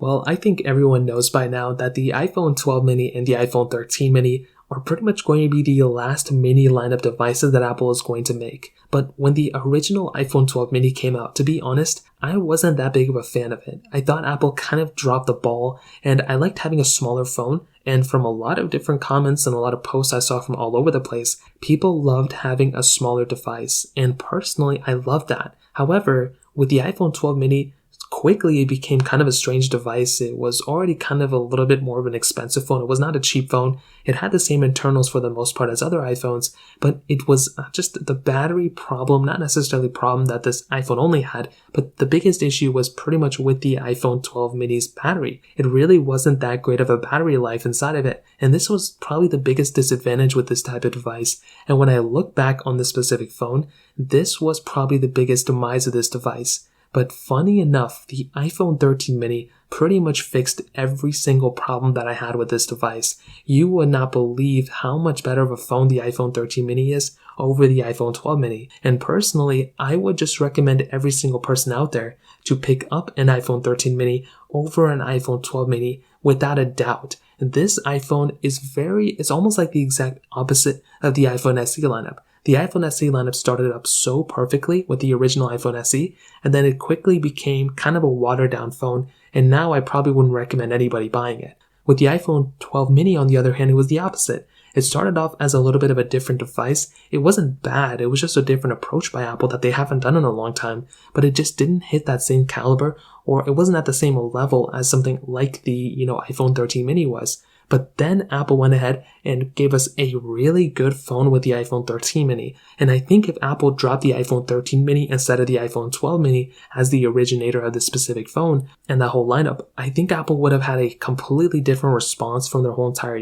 Well, I think everyone knows by now that the iPhone 12 mini and the iPhone 13 mini are pretty much going to be the last mini lineup devices that Apple is going to make. But when the original iPhone 12 mini came out, to be honest, I wasn't that big of a fan of it. I thought Apple kind of dropped the ball, and I liked having a smaller phone. And from a lot of different comments and a lot of posts I saw from all over the place, people loved having a smaller device. And personally, I love that. However, with the iPhone 12 mini, quickly it became kind of a strange device. It was already kind of a little bit more of an expensive phone. It was not a cheap phone. It had the same internals for the most part as other iPhones, but it was just the battery problem, not necessarily a problem that this iPhone only had, but the biggest issue was pretty much with the iPhone 12 mini's battery. It really wasn't that great of a battery life inside of it, and this was probably the biggest disadvantage with this type of device. And when I look back on this specific phone, this was probably the biggest demise of this device. But funny enough, the iPhone 13 mini pretty much fixed every single problem that I had with this device. You would not believe how much better of a phone the iPhone 13 mini is over the iPhone 12 mini. And personally, I would just recommend every single person out there to pick up an iPhone 13 mini over an iPhone 12 mini without a doubt. This iPhone is it's almost like the exact opposite of the iPhone SE lineup. The iPhone SE lineup started up so perfectly with the original iPhone SE, and then it quickly became kind of a watered down phone, and now I probably wouldn't recommend anybody buying it. With the iPhone 12 mini, on the other hand, it was the opposite. It started off as a little bit of a different device. It wasn't bad, it was just a different approach by Apple that they haven't done in a long time, but it just didn't hit that same caliber, or it wasn't at the same level as something like the, iPhone 13 mini was. But then Apple went ahead and gave us a really good phone with the iPhone 13 mini. And I think if Apple dropped the iPhone 13 mini instead of the iPhone 12 mini as the originator of this specific phone and that whole lineup, I think Apple would have had a completely different response from their whole entire,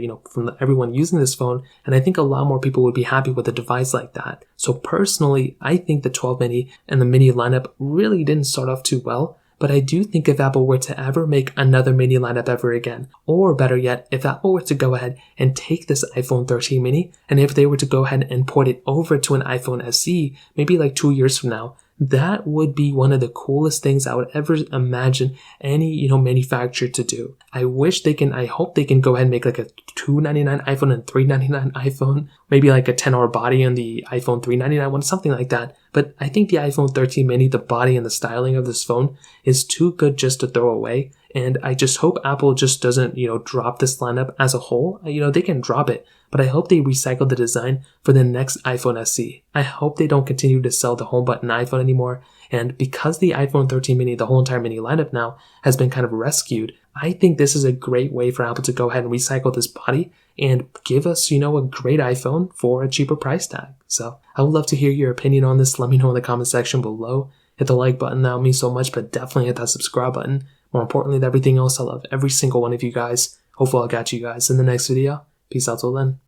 everyone using this phone. And I think a lot more people would be happy with a device like that. So personally, I think the 12 mini and the mini lineup really didn't start off too well. But I do think if Apple were to ever make another mini lineup ever again, or better yet, if Apple were to go ahead and take this iPhone 13 mini, and if they were to go ahead and port it over to an iPhone SE, maybe like 2 years from now, that would be one of the coolest things I would ever imagine any, manufacturer to do. I hope they can go ahead and make like a $299 iPhone and $399 iPhone, maybe like a 10-hour body on the iPhone 399 one, something like that. But I think the iPhone 13 mini, the body and the styling of this phone is too good just to throw away. And I just hope Apple just doesn't, drop this lineup as a whole. They can drop it, but I hope they recycle the design for the next iPhone SE. I hope they don't continue to sell the home button iPhone anymore. And because the iPhone 13 mini, the whole entire mini lineup now has been kind of rescued, I think this is a great way for Apple to go ahead and recycle this body and give us, a great iPhone for a cheaper price tag. So I would love to hear your opinion on this. Let me know in the comment section below. Hit the like button, that would mean so much, but definitely hit that subscribe button. More importantly than everything else, I love every single one of you guys. Hopefully I'll catch you guys in the next video. Peace out till then.